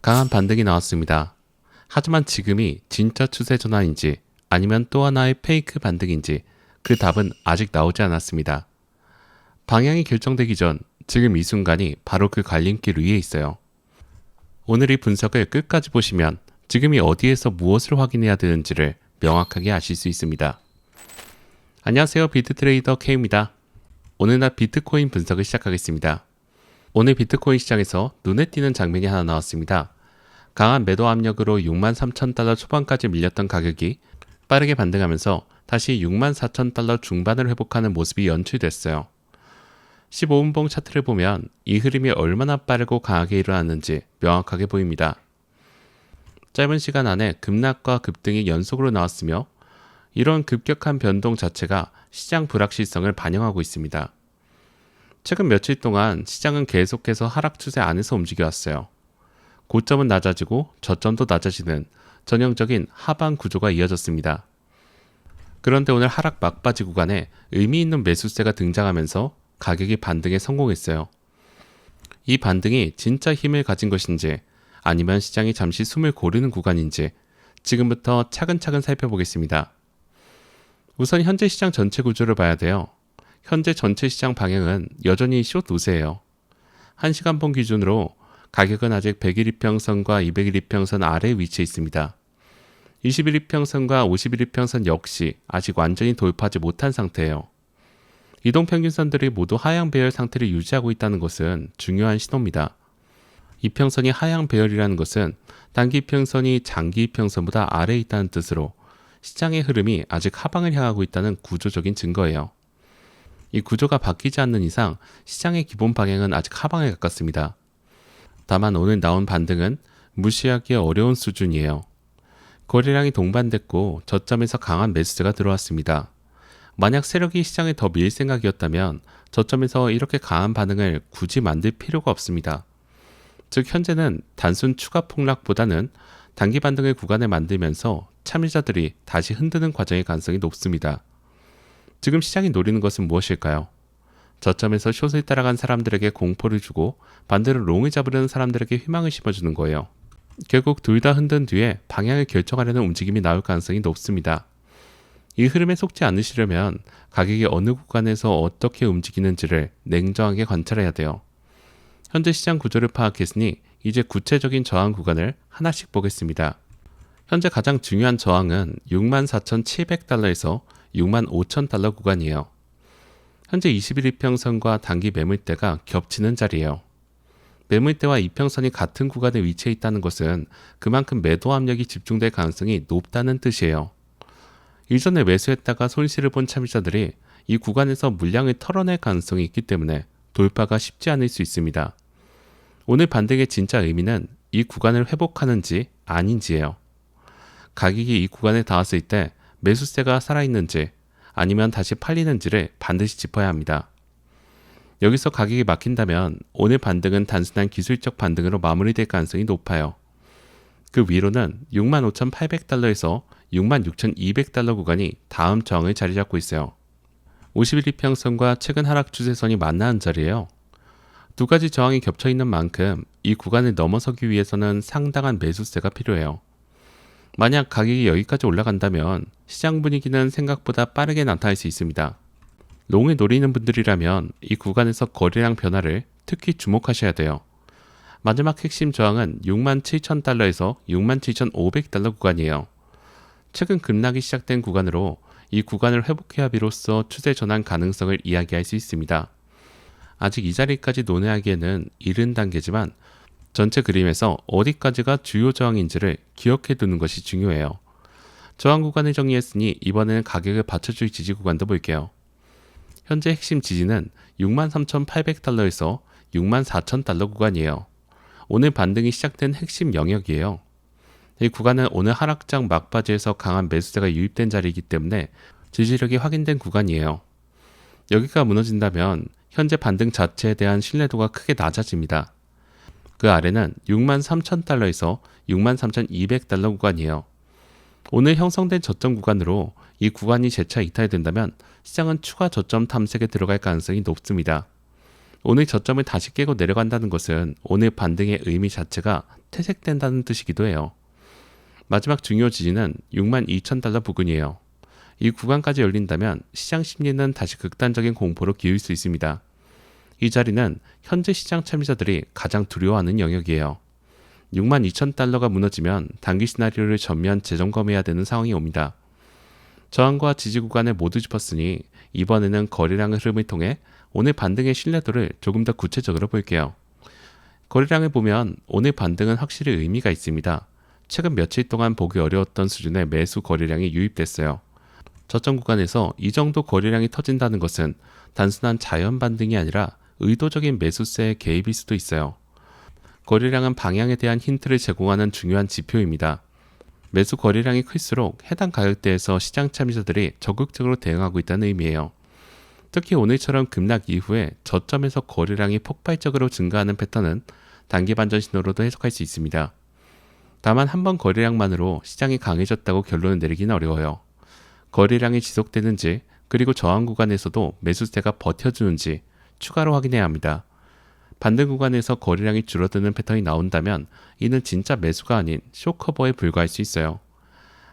강한 반등이 나왔습니다. 하지만 지금이 진짜 추세 전환인지 아니면 또 하나의 페이크 반등인지 그 답은 아직 나오지 않았습니다. 방향이 결정되기 전 지금 이 순간이 바로 그 갈림길 위에 있어요. 오늘 이 분석을 끝까지 보시면 지금이 어디에서 무엇을 확인해야 되는지를 명확하게 아실 수 있습니다. 안녕하세요, 비트트레이더 K입니다. 오늘 낮 비트코인 분석을 시작하겠습니다. 오늘 비트코인 시장에서 눈에 띄는 장면이 하나 나왔습니다. 강한 매도 압력으로 63,000달러 초반까지 밀렸던 가격이 빠르게 반등하면서 다시 64,000달러 중반을 회복하는 모습이 연출됐어요. 15분봉 차트를 보면 이 흐름이 얼마나 빠르고 강하게 일어났는지 명확하게 보입니다. 짧은 시간 안에 급락과 급등이 연속으로 나왔으며 이런 급격한 변동 자체가 시장 불확실성을 반영하고 있습니다. 최근 며칠 동안 시장은 계속해서 하락 추세 안에서 움직여왔어요. 고점은 낮아지고 저점도 낮아지는 전형적인 하방 구조가 이어졌습니다. 그런데 오늘 하락 막바지 구간에 의미 있는 매수세가 등장하면서 가격이 반등에 성공했어요. 이 반등이 진짜 힘을 가진 것인지 아니면 시장이 잠시 숨을 고르는 구간인지 지금부터 차근차근 살펴보겠습니다. 우선 현재 시장 전체 구조를 봐야 돼요. 현재 전체 시장 방향은 여전히 숏 우세예요. 1시간봉 기준으로 가격은 아직 100일 이평선과 200일 이평선 아래에 위치해 있습니다. 20일 이평선과 50일 이평선 역시 아직 완전히 돌파하지 못한 상태예요. 이동평균선들이 모두 하향 배열 상태를 유지하고 있다는 것은 중요한 신호입니다. 이평선이 하향 배열이라는 것은 단기 이평선이 장기 이평선보다 아래에 있다는 뜻으로 시장의 흐름이 아직 하방을 향하고 있다는 구조적인 증거예요. 이 구조가 바뀌지 않는 이상 시장의 기본 방향은 아직 하방에 가깝습니다. 다만 오늘 나온 반등은 무시하기 어려운 수준이에요. 거래량이 동반됐고 저점에서 강한 매수세가 들어왔습니다. 만약 세력이 시장에 더 밀 생각이었다면 저점에서 이렇게 강한 반응을 굳이 만들 필요가 없습니다. 즉 현재는 단순 추가 폭락보다는 단기 반등을 구간에 만들면서 참여자들이 다시 흔드는 과정의 가능성이 높습니다. 지금 시장이 노리는 것은 무엇일까요? 저점에서 숏을 따라간 사람들에게 공포를 주고 반대로 롱을 잡으려는 사람들에게 희망을 심어주는 거예요. 결국 둘 다 흔든 뒤에 방향을 결정하려는 움직임이 나올 가능성이 높습니다. 이 흐름에 속지 않으시려면 가격이 어느 구간에서 어떻게 움직이는지를 냉정하게 관찰해야 돼요. 현재 시장 구조를 파악했으니 이제 구체적인 저항 구간을 하나씩 보겠습니다. 현재 가장 중요한 저항은 64,700달러에서 65,000달러 구간이에요. 현재 20일 이평선과 단기 매물대가 겹치는 자리예요. 매물대와 이평선이 같은 구간에 위치해 있다는 것은 그만큼 매도 압력이 집중될 가능성이 높다는 뜻이에요. 이전에 매수했다가 손실을 본 참여자들이 이 구간에서 물량을 털어낼 가능성이 있기 때문에 돌파가 쉽지 않을 수 있습니다. 오늘 반등의 진짜 의미는 이 구간을 회복하는지 아닌지예요. 가격이 이 구간에 닿았을 때 매수세가 살아있는지 아니면 다시 팔리는지를 반드시 짚어야 합니다. 여기서 가격이 막힌다면 오늘 반등은 단순한 기술적 반등으로 마무리될 가능성이 높아요. 그 위로는 65,800달러에서 66,200달러 구간이 다음 저항을 자리 잡고 있어요. 50일 이평선과 최근 하락 추세선이 만나는 자리예요. 두 가지 저항이 겹쳐 있는 만큼 이 구간을 넘어서기 위해서는 상당한 매수세가 필요해요. 만약 가격이 여기까지 올라간다면 시장 분위기는 생각보다 빠르게 나타날 수 있습니다. 롱을 노리는 분들이라면 이 구간에서 거래량 변화를 특히 주목하셔야 돼요. 마지막 핵심 저항은 67,000달러에서 67,500달러 구간이에요. 최근 급락이 시작된 구간으로 이 구간을 회복해야 비로소 추세 전환 가능성을 이야기할 수 있습니다. 아직 이 자리까지 논의하기에는 이른 단계지만 전체 그림에서 어디까지가 주요 저항인지를 기억해 두는 것이 중요해요. 저항 구간을 정리했으니 이번에는 가격을 받쳐줄 지지 구간도 볼게요. 현재 핵심 지지는 63,800달러에서 64,000달러 구간이에요. 오늘 반등이 시작된 핵심 영역이에요. 이 구간은 오늘 하락장 막바지에서 강한 매수세가 유입된 자리이기 때문에 지지력이 확인된 구간이에요. 여기가 무너진다면 현재 반등 자체에 대한 신뢰도가 크게 낮아집니다. 그 아래는 63,000달러에서 63,200달러 구간이에요. 오늘 형성된 저점 구간으로 이 구간이 재차 이탈된다면 시장은 추가 저점 탐색에 들어갈 가능성이 높습니다. 오늘 저점을 다시 깨고 내려간다는 것은 오늘 반등의 의미 자체가 퇴색된다는 뜻이기도 해요. 마지막 중요 지지는 62,000달러 부근이에요. 이 구간까지 열린다면 시장 심리는 다시 극단적인 공포로 기울 수 있습니다. 이 자리는 현재 시장 참여자들이 가장 두려워하는 영역이에요. 62,000달러가 무너지면 단기 시나리오를 전면 재점검해야 되는 상황이 옵니다. 저항과 지지 구간을 모두 짚었으니 이번에는 거래량의 흐름을 통해 오늘 반등의 신뢰도를 조금 더 구체적으로 볼게요. 거래량을 보면 오늘 반등은 확실히 의미가 있습니다. 최근 며칠 동안 보기 어려웠던 수준의 매수 거래량이 유입됐어요. 저점 구간에서 이 정도 거래량이 터진다는 것은 단순한 자연 반등이 아니라 의도적인 매수세의 개입일 수도 있어요. 거래량은 방향에 대한 힌트를 제공하는 중요한 지표입니다. 매수 거래량이 클수록 해당 가격대에서 시장 참여자들이 적극적으로 대응하고 있다는 의미예요. 특히 오늘처럼 급락 이후에 저점에서 거래량이 폭발적으로 증가하는 패턴은 단기 반전 신호로도 해석할 수 있습니다. 다만 한 번 거래량만으로 시장이 강해졌다고 결론을 내리기는 어려워요. 거래량이 지속되는지 그리고 저항 구간에서도 매수세가 버텨주는지 추가로 확인해야 합니다. 반등 구간에서 거래량이 줄어드는 패턴이 나온다면 이는 진짜 매수가 아닌 숏커버에 불과할 수 있어요.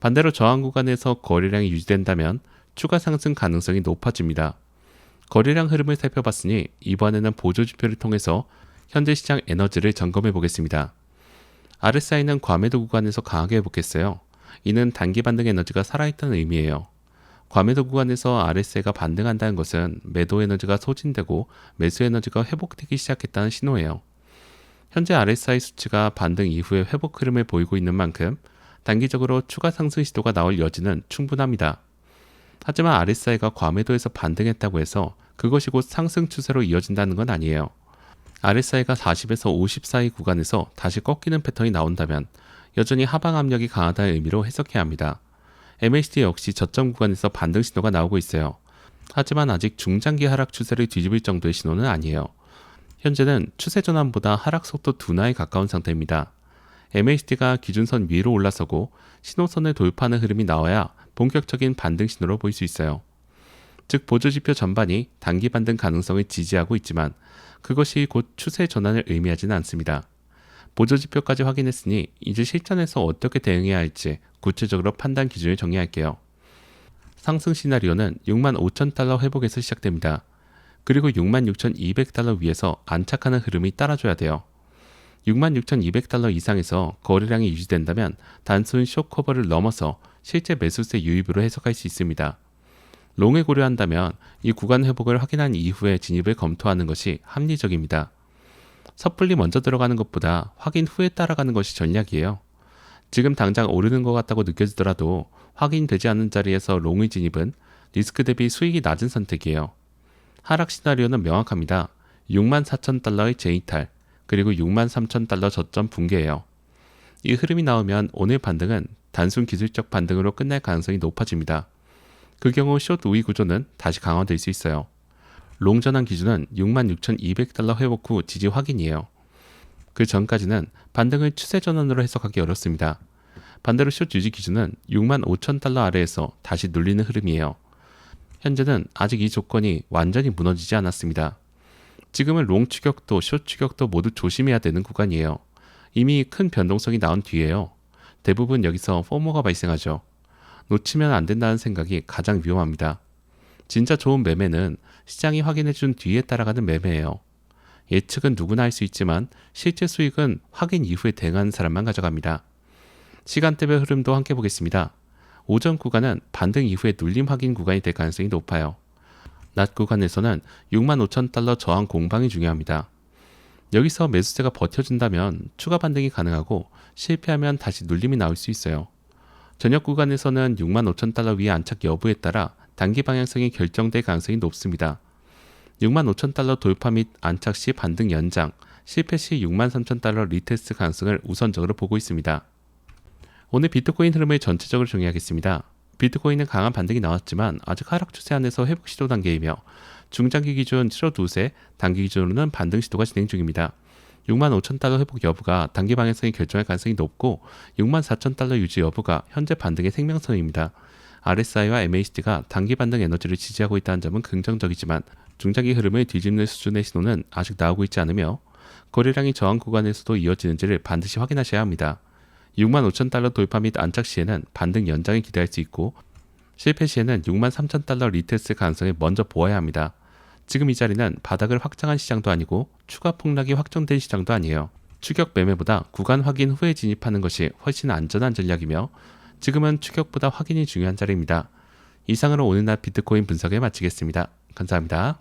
반대로 저항 구간에서 거래량이 유지된다면 추가 상승 가능성이 높아집니다. 거래량 흐름을 살펴봤으니 이번에는 보조지표를 통해서 현재 시장 에너지를 점검해 보겠습니다. RSI는 과매도 구간에서 강하게 회복했어요. 이는 단기 반등 에너지가 살아있다는 의미예요. 과매도 구간에서 RSI가 반등한다는 것은 매도 에너지가 소진되고 매수 에너지가 회복되기 시작했다는 신호예요. 현재 RSI 수치가 반등 이후에 회복 흐름을 보이고 있는 만큼 단기적으로 추가 상승 시도가 나올 여지는 충분합니다. 하지만 RSI가 과매도에서 반등했다고 해서 그것이 곧 상승 추세로 이어진다는 건 아니에요. RSI가 40에서 50 사이 구간에서 다시 꺾이는 패턴이 나온다면 여전히 하방 압력이 강하다는 의미로 해석해야 합니다. MACD 역시 저점 구간에서 반등 신호가 나오고 있어요. 하지만 아직 중장기 하락 추세를 뒤집을 정도의 신호는 아니에요. 현재는 추세 전환보다 하락 속도 둔화에 가까운 상태입니다. MACD가 기준선 위로 올라서고 신호선을 돌파하는 흐름이 나와야 본격적인 반등 신호로 보일 수 있어요. 즉 보조지표 전반이 단기 반등 가능성을 지지하고 있지만 그것이 곧 추세 전환을 의미하지는 않습니다. 보조지표까지 확인했으니 이제 실전에서 어떻게 대응해야 할지 구체적으로 판단 기준을 정리할게요. 상승 시나리오는 65,000달러 회복에서 시작됩니다. 그리고 66,200달러 위에서 안착하는 흐름이 따라줘야 돼요. 66,200달러 이상에서 거래량이 유지된다면 단순 숏커버를 넘어서 실제 매수세 유입으로 해석할 수 있습니다. 롱을 고려한다면 이 구간 회복을 확인한 이후에 진입을 검토하는 것이 합리적입니다. 섣불리 먼저 들어가는 것보다 확인 후에 따라가는 것이 전략이에요. 지금 당장 오르는 것 같다고 느껴지더라도 확인되지 않는 자리에서 롱의 진입은 리스크 대비 수익이 낮은 선택이에요. 하락 시나리오는 명확합니다. 64,000달러의 재이탈, 그리고 63,000달러 저점 붕괴예요. 이 흐름이 나오면 오늘 반등은 단순 기술적 반등으로 끝날 가능성이 높아집니다. 그 경우 숏 우위 구조는 다시 강화될 수 있어요. 롱 전환 기준은 66,200달러 회복 후 지지 확인이에요. 그 전까지는 반등을 추세 전환으로 해석하기 어렵습니다. 반대로 숏 유지 기준은 65,000달러 아래에서 다시 눌리는 흐름이에요. 현재는 아직 이 조건이 완전히 무너지지 않았습니다. 지금은 롱 추격도 숏 추격도 모두 조심해야 되는 구간이에요. 이미 큰 변동성이 나온 뒤에요. 대부분 여기서 포모가 발생하죠. 놓치면 안 된다는 생각이 가장 위험합니다. 진짜 좋은 매매는 시장이 확인해준 뒤에 따라가는 매매예요. 예측은 누구나 할 수 있지만 실제 수익은 확인 이후에 대응하는 사람만 가져갑니다. 시간대별 흐름도 함께 보겠습니다. 오전 구간은 반등 이후에 눌림 확인 구간이 될 가능성이 높아요. 낮 구간에서는 65,000달러 저항 공방이 중요합니다. 여기서 매수세가 버텨준다면 추가 반등이 가능하고 실패하면 다시 눌림이 나올 수 있어요. 저녁 구간에서는 65,000달러 위에 안착 여부에 따라 단기 방향성이 결정될 가능성이 높습니다. 65,000달러 돌파 및 안착 시 반등 연장, 실패 시 63,000달러 리테스트 가능성을 우선적으로 보고 있습니다. 오늘 비트코인 흐름을 전체적으로 정리하겠습니다. 비트코인은 강한 반등이 나왔지만 아직 하락 추세 안에서 회복 시도 단계이며 중장기 기준 7월 두세, 단기 기준으로는 반등 시도가 진행 중입니다. 65,000달러 회복 여부가 단기 방향성이 결정할 가능성이 높고 64,000달러 유지 여부가 현재 반등의 생명선입니다. RSI와 MACD가 단기 반등 에너지를 지지하고 있다는 점은 긍정적이지만 중장기 흐름을 뒤집는 수준의 신호는 아직 나오고 있지 않으며 거래량이 저항 구간에서도 이어지는지를 반드시 확인하셔야 합니다. 65,000달러 돌파 및 안착 시에는 반등 연장을 기대할 수 있고 실패 시에는 63,000달러 리테스트 가능성을 먼저 보아야 합니다. 지금 이 자리는 바닥을 확장한 시장도 아니고 추가 폭락이 확정된 시장도 아니에요. 추격 매매보다 구간 확인 후에 진입하는 것이 훨씬 안전한 전략이며 지금은 추격보다 확인이 중요한 자리입니다. 이상으로 오늘날 비트코인 분석을 마치겠습니다. 감사합니다.